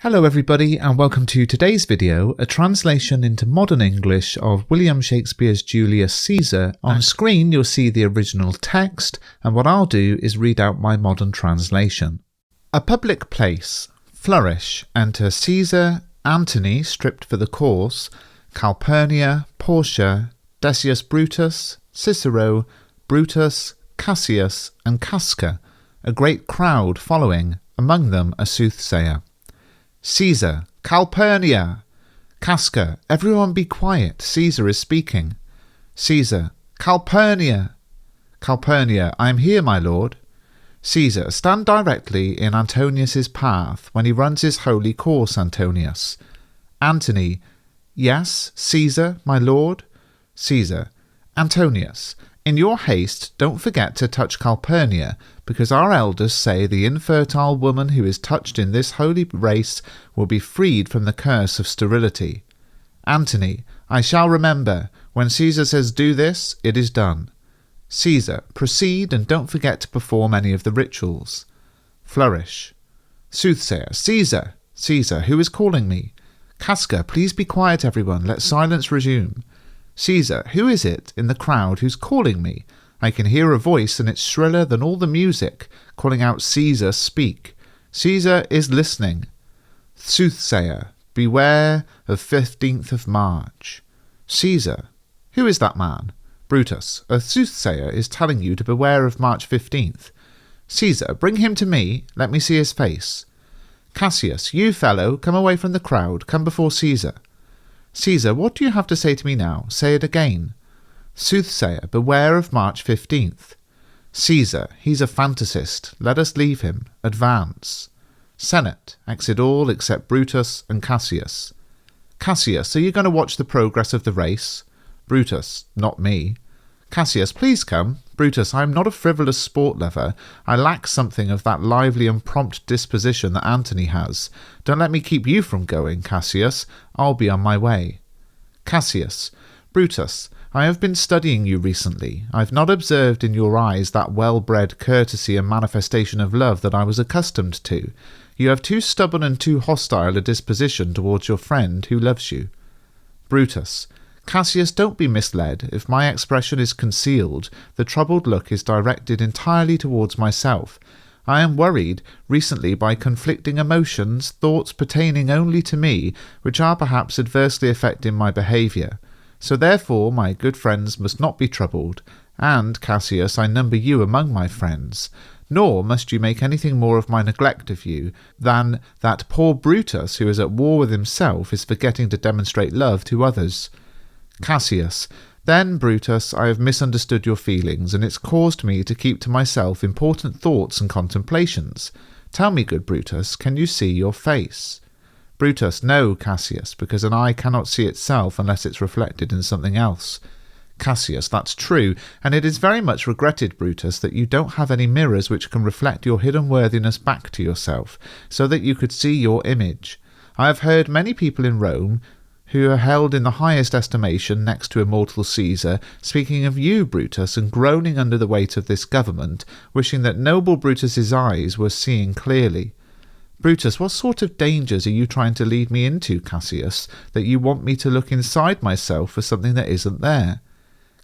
Hello everybody and welcome to today's video, a translation into modern English of William Shakespeare's Julius Caesar. On screen you'll see the original text, and what I'll do is read out my modern translation. A public place. Flourish. Enter Caesar, Antony stripped for the course, Calpurnia, Portia, Decius Brutus, Cicero, Brutus, Cassius and Casca, a great crowd following, among them a soothsayer. Caesar, Calpurnia, Casca, everyone be quiet, Caesar is speaking. Caesar, Calpurnia, Calpurnia, I am here, my lord. Caesar, stand directly in Antonius's path when he runs his holy course, Antonius. Antony, yes, Caesar, my lord. Caesar, Antonius, in your haste don't forget to touch Calpurnia, because our elders say the infertile woman who is touched in this holy race will be freed from the curse of sterility. Antony, I shall remember. When Caesar says do this, it is done. Caesar, proceed and don't forget to perform any of the rituals. Flourish. Soothsayer, Caesar, Caesar, who is calling me? Casca, please be quiet everyone, let silence resume. Caesar, who is it in the crowd who's calling me? I can hear a voice and it's shriller than all the music, calling out Caesar, speak. Caesar is listening. Soothsayer, beware of 15th of March. Caesar, who is that man? Brutus, a soothsayer is telling you to beware of March 15th. Caesar, bring him to me, let me see his face. Cassius, you fellow, come away from the crowd, come before Caesar. Caesar, what do you have to say to me now? Say it again. Soothsayer, beware of March 15th. Caesar, he's a fantasist. Let us leave him. Advance. Senate, exit all except Brutus and Cassius. Cassius, are you going to watch the progress of the race? Brutus, not me. Cassius, please come. Brutus, I am not a frivolous sport lover. I lack something of that lively and prompt disposition that Antony has. Don't let me keep you from going, Cassius. I'll be on my way. Cassius, Brutus, I have been studying you recently. I've not observed in your eyes that well-bred courtesy and manifestation of love that I was accustomed to. You have too stubborn and too hostile a disposition towards your friend who loves you. Brutus, Cassius, don't be misled. If my expression is concealed, the troubled look is directed entirely towards myself. I am worried recently by conflicting emotions, thoughts pertaining only to me, which are perhaps adversely affecting my behaviour. So therefore, my good friends must not be troubled, and, Cassius, I number you among my friends. Nor must you make anything more of my neglect of you than that poor Brutus, who is at war with himself, is forgetting to demonstrate love to others. Cassius, then, Brutus, I have misunderstood your feelings, and it's caused me to keep to myself important thoughts and contemplations. Tell me, good Brutus, can you see your face? Brutus, no, Cassius, because an eye cannot see itself unless it's reflected in something else. Cassius, that's true, and it is very much regretted, Brutus, that you don't have any mirrors which can reflect your hidden worthiness back to yourself, so that you could see your image. I have heard many people in Rome, who are held in the highest estimation next to immortal Caesar, speaking of you, Brutus, and groaning under the weight of this government, wishing that noble Brutus's eyes were seeing clearly. Brutus, what sort of dangers are you trying to lead me into, Cassius, that you want me to look inside myself for something that isn't there?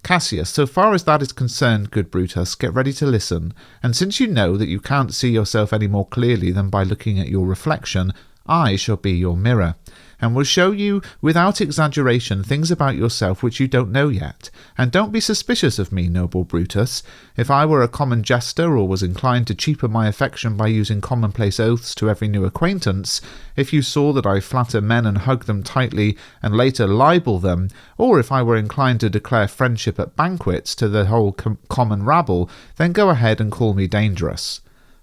Cassius, so far as that is concerned, good Brutus, get ready to listen, and since you know that you can't see yourself any more clearly than by looking at your reflection, I shall be your mirror, and will show you, without exaggeration, things about yourself which you don't know yet. And don't be suspicious of me, noble Brutus. If I were a common jester, or was inclined to cheapen my affection by using commonplace oaths to every new acquaintance, if you saw that I flatter men and hug them tightly, and later libel them, or if I were inclined to declare friendship at banquets to the whole common rabble, then go ahead and call me dangerous.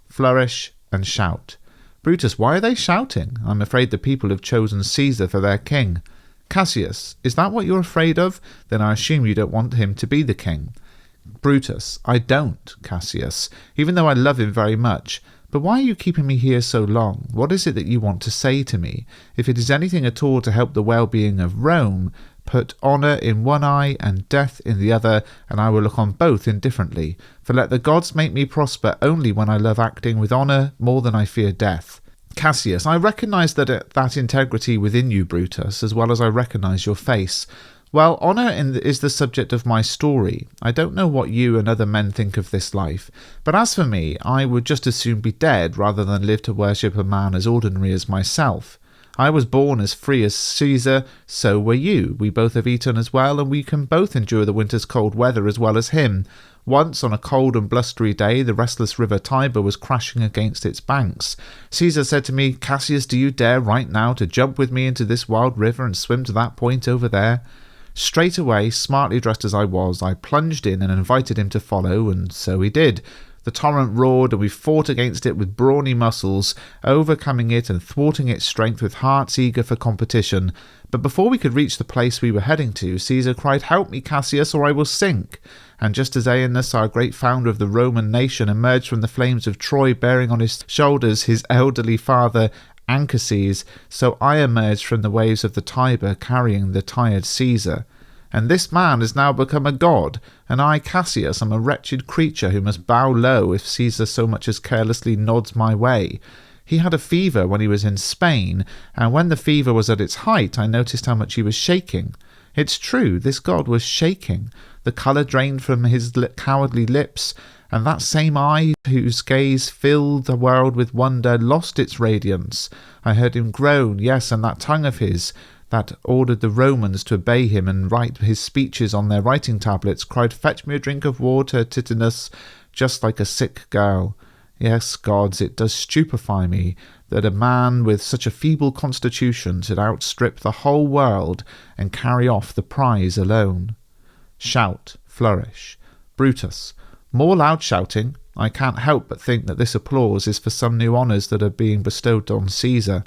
Flourish and shout. Brutus, why are they shouting? I'm afraid the people have chosen Caesar for their king. Cassius, is that what you're afraid of? Then I assume you don't want him to be the king. Brutus, I don't, Cassius, even though I love him very much. But why are you keeping me here so long? What is it that you want to say to me? If it is anything at all to help the well-being of Rome, put honour in one eye and death in the other, and I will look on both indifferently. For let the gods make me prosper only when I love acting with honour more than I fear death. Cassius, I recognise that integrity within you, Brutus, as well as I recognise your face. Well, honour is the subject of my story. I don't know what you and other men think of this life, but as for me, I would just as soon be dead rather than live to worship a man as ordinary as myself. I was born as free as Caesar, so were you. We both have eaten as well, and we can both endure the winter's cold weather as well as him. Once, on a cold and blustery day, the restless river Tiber was crashing against its banks. Caesar said to me, "Cassius, do you dare right now to jump with me into this wild river and swim to that point over there?" Straight away, smartly dressed as I was, I plunged in and invited him to follow, and so he did. The torrent roared, and we fought against it with brawny muscles, overcoming it and thwarting its strength with hearts eager for competition. But before we could reach the place we were heading to, Caesar cried, "Help me, Cassius, or I will sink!" And just as Aeneas, our great founder of the Roman nation, emerged from the flames of Troy bearing on his shoulders his elderly father Anchises, so I emerged from the waves of the Tiber carrying the tired Caesar. And this man has now become a god, and I, Cassius, am a wretched creature who must bow low if Caesar so much as carelessly nods my way. He had a fever when he was in Spain, and when the fever was at its height, I noticed how much he was shaking. It's true, this god was shaking. The colour drained from his cowardly lips, and that same eye, whose gaze filled the world with wonder, lost its radiance. I heard him groan, yes, and that tongue of his, that ordered the Romans to obey him and write his speeches on their writing tablets, cried, "Fetch me a drink of water, Titanus," just like a sick girl. Yes, gods, it does stupefy me that a man with such a feeble constitution should outstrip the whole world and carry off the prize alone. Shout, flourish. Brutus. More loud shouting. I can't help but think that this applause is for some new honours that are being bestowed on Caesar.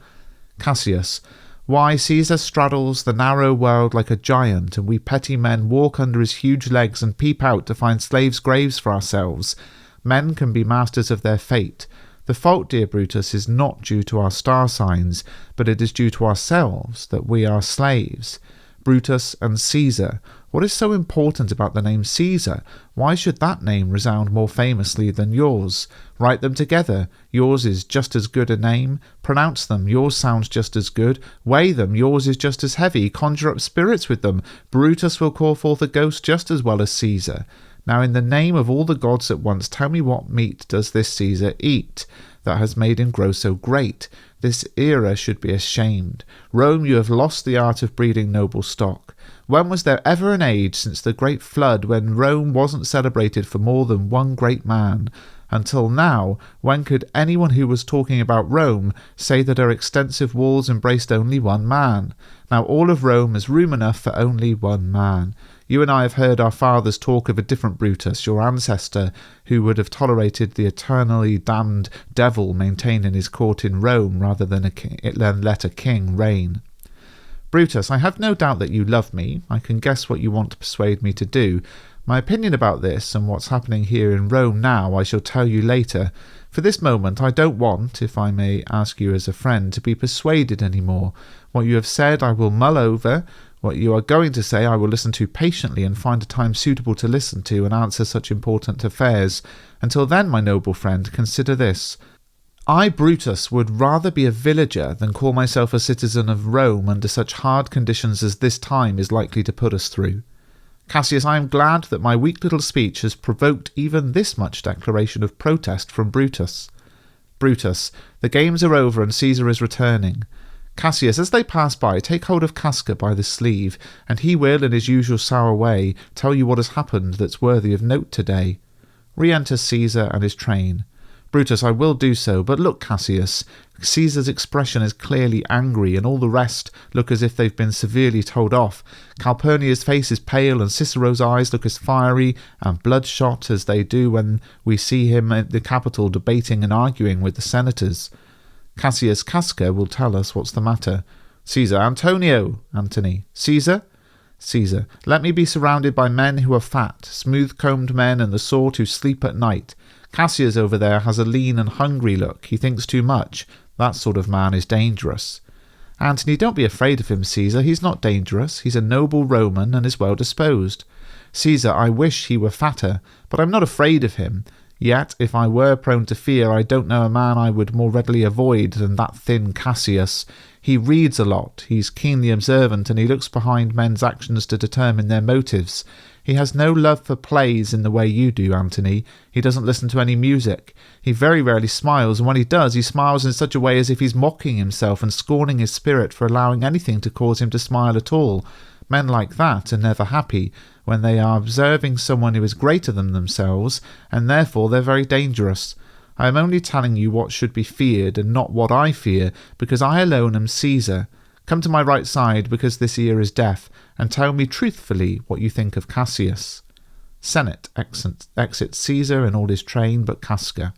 Cassius. Why, Caesar straddles the narrow world like a giant, and we petty men walk under his huge legs and peep out to find slaves' graves for ourselves. Men can be masters of their fate. The fault, dear Brutus, is not due to our star signs, but it is due to ourselves, that we are slaves. Brutus and Caesar. What is so important about the name Caesar? Why should that name resound more famously than yours? Write them together. Yours is just as good a name. Pronounce them. Yours sounds just as good. Weigh them. Yours is just as heavy. Conjure up spirits with them. Brutus will call forth a ghost just as well as Caesar. Now, in the name of all the gods at once, tell me what meat does this Caesar eat that has made him grow so great? This era should be ashamed. Rome, you have lost the art of breeding noble stock. When was there ever an age since the great flood when Rome wasn't celebrated for more than one great man? Until now, when could anyone who was talking about Rome say that her extensive walls embraced only one man? Now all of Rome is room enough for only one man. You and I have heard our fathers talk of a different Brutus, your ancestor, who would have tolerated the eternally damned devil maintained in his court in Rome rather than let a king reign. Brutus, I have no doubt that you love me. I can guess what you want to persuade me to do. My opinion about this and what's happening here in Rome now I shall tell you later. For this moment I don't want, if I may ask you as a friend, to be persuaded any more. What you have said I will mull over. What you are going to say I will listen to patiently and find a time suitable to listen to and answer such important affairs. Until then, my noble friend, consider this. I, Brutus, would rather be a villager than call myself a citizen of Rome under such hard conditions as this time is likely to put us through. Cassius, I am glad that my weak little speech has provoked even this much declaration of protest from Brutus. Brutus, the games are over and Caesar is returning. Cassius, as they pass by, take hold of Casca by the sleeve, and he will, in his usual sour way, tell you what has happened that's worthy of note today. Re-enter Caesar and his train. Brutus, I will do so, but look, Cassius, Caesar's expression is clearly angry, and all the rest look as if they've been severely told off. Calpurnia's face is pale, and Cicero's eyes look as fiery and bloodshot as they do when we see him at the Capitol debating and arguing with the senators. Cassius, Casca will tell us what's the matter. Caesar, Antonio, Antony. Caesar? Caesar, let me be surrounded by men who are fat, smooth-combed men and the sort who sleep at night. Cassius over there has a lean and hungry look. He thinks too much. That sort of man is dangerous. Antony, don't be afraid of him, Caesar. He's not dangerous. He's a noble Roman and is well disposed. Caesar, I wish he were fatter, but I'm not afraid of him. Yet, if I were prone to fear, I don't know a man I would more readily avoid than that thin Cassius. He reads a lot, he's keenly observant, and he looks behind men's actions to determine their motives. He has no love for plays in the way you do, Anthony. He doesn't listen to any music. He very rarely smiles, and when he does, he smiles in such a way as if he's mocking himself and scorning his spirit for allowing anything to cause him to smile at all. Men like that are never happy when they are observing someone who is greater than themselves, and therefore they're very dangerous. I am only telling you what should be feared and not what I fear, because I alone am Caesar. Come to my right side, because this ear is deaf, and tell me truthfully what you think of Cassius. Senate exits Caesar and all his train but Casca.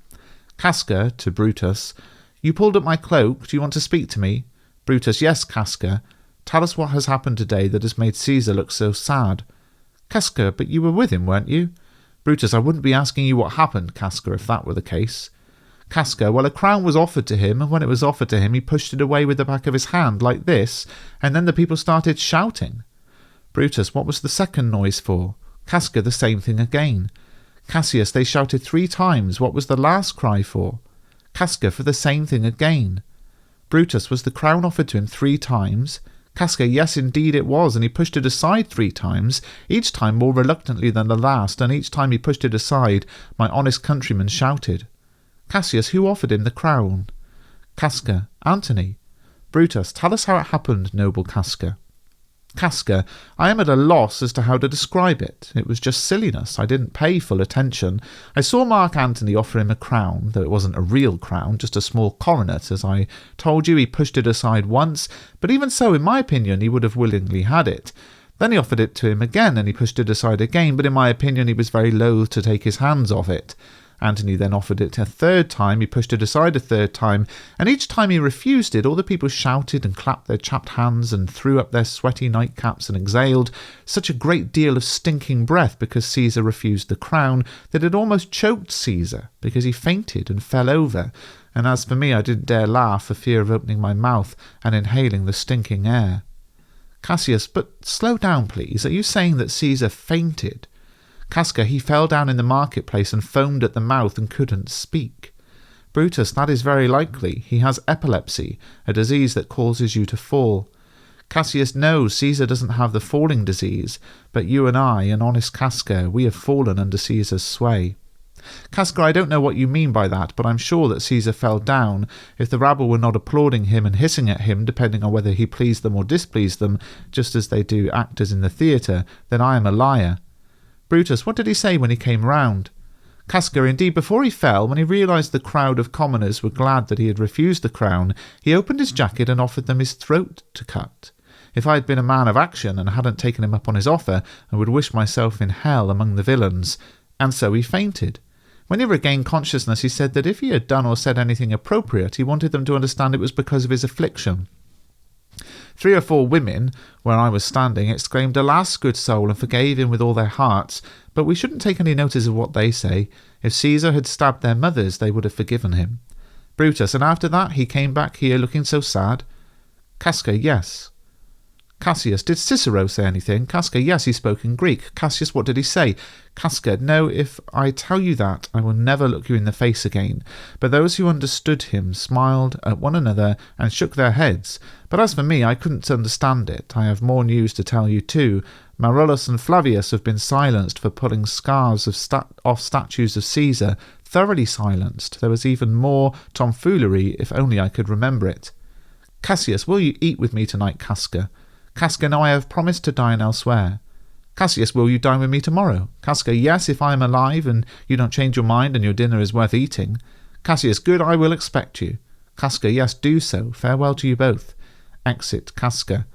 Casca, to Brutus, you pulled up my cloak. Do you want to speak to me? Brutus, yes, Casca. Tell us what has happened today that has made Caesar look so sad. Casca, but you were with him, weren't you? Brutus, I wouldn't be asking you what happened, Casca, if that were the case. Casca, well, a crown was offered to him, and when it was offered to him, he pushed it away with the back of his hand, like this, and then the people started shouting. Brutus, what was the second noise for? Casca, the same thing again. Cassius, they shouted 3 times. What was the last cry for? Casca, for the same thing again. Brutus, was the crown offered to him 3 times? Casca, yes, indeed it was, and he pushed it aside 3 times, each time more reluctantly than the last, and each time he pushed it aside, my honest countrymen shouted. Cassius, who offered him the crown? Casca, Antony. Brutus, tell us how it happened, noble Casca. Casca, I am at a loss as to how to describe it. It was just silliness. I didn't pay full attention. I saw Mark Antony offer him a crown, though it wasn't a real crown, just a small coronet. As I told you, he pushed it aside once, but even so, in my opinion, he would have willingly had it. Then he offered it to him again, and he pushed it aside again, but in my opinion, he was very loath to take his hands off it. Antony then offered it a 3rd time, he pushed it aside a 3rd time, and each time he refused it, all the people shouted and clapped their chapped hands and threw up their sweaty nightcaps and exhaled such a great deal of stinking breath because Caesar refused the crown that it almost choked Caesar, because he fainted and fell over, and as for me, I didn't dare laugh for fear of opening my mouth and inhaling the stinking air. Cassius, but slow down, please. Are you saying that Caesar fainted? Casca, he fell down in the marketplace and foamed at the mouth and couldn't speak. Brutus, that is very likely. He has epilepsy, a disease that causes you to fall. Cassius, no, Caesar doesn't have the falling disease, but you and I, an honest Casca, we have fallen under Caesar's sway. Casca, I don't know what you mean by that, but I'm sure that Caesar fell down. If the rabble were not applauding him and hissing at him, depending on whether he pleased them or displeased them, just as they do actors in the theatre, then I am a liar. Brutus, what did he say when he came round? Casca, indeed, before he fell, when he realised the crowd of commoners were glad that he had refused the crown, he opened his jacket and offered them his throat to cut. If I had been a man of action and hadn't taken him up on his offer, I would wish myself in hell among the villains. And so he fainted. When he regained consciousness, he said that if he had done or said anything appropriate, he wanted them to understand it was because of his affliction. 3 or 4 women, where I was standing, exclaimed, Alas, good soul, and forgave him with all their hearts. But we shouldn't take any notice of what they say. If Caesar had stabbed their mothers, they would have forgiven him. Brutus, and after that he came back here looking so sad? Casca, yes. Cassius, did Cicero say anything? Casca, yes, he spoke in Greek. Cassius, what did he say? Casca, no, if I tell you that, I will never look you in the face again. But those who understood him smiled at one another and shook their heads. But as for me, I couldn't understand it. I have more news to tell you too. Marullus and Flavius have been silenced for pulling scars off statues of Caesar, thoroughly silenced. There was even more tomfoolery, if only I could remember it. Cassius, will you eat with me tonight, Casca? Casca, no, I have promised to dine elsewhere. Cassius, will you dine with me tomorrow? Casca, yes, if I am alive and you don't change your mind and your dinner is worth eating. Cassius, good, I will expect you. Casca, yes, do so. Farewell to you both. Exit Casca.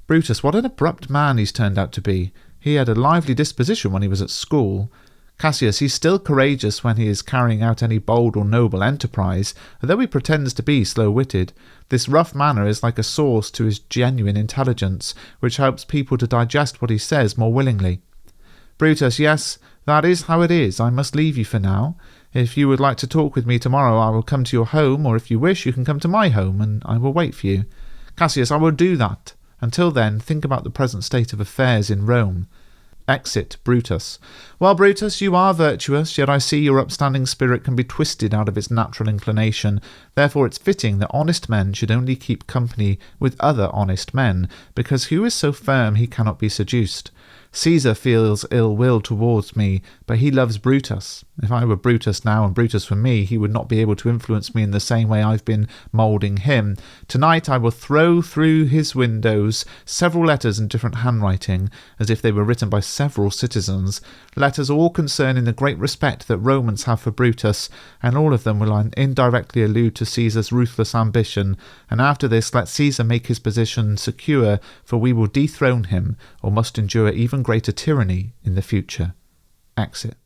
Brutus, what an abrupt man he's turned out to be. He had a lively disposition when he was at school. Cassius, he's still courageous when he is carrying out any bold or noble enterprise, although he pretends to be slow-witted. This rough manner is like a sauce to his genuine intelligence, which helps people to digest what he says more willingly. Brutus, yes, that is how it is. I must leave you for now. If you would like to talk with me tomorrow, I will come to your home, or if you wish, you can come to my home, and I will wait for you. Cassius, I will do that. Until then, think about the present state of affairs in Rome. Exit Brutus. Well, Brutus, you are virtuous, yet I see your upstanding spirit can be twisted out of its natural inclination. Therefore it's fitting that honest men should only keep company with other honest men, because who is so firm he cannot be seduced? Caesar feels ill will towards me, but he loves Brutus. If I were Brutus now and Brutus were me, he would not be able to influence me in the same way I've been moulding him. Tonight I will throw through his windows several letters in different handwriting, as if they were written by several citizens, letters all concerning the great respect that Romans have for Brutus, and all of them will indirectly allude to Caesar's ruthless ambition, and after this let Caesar make his position secure, for we will dethrone him, or must endure even greater tyranny in the future. Exit.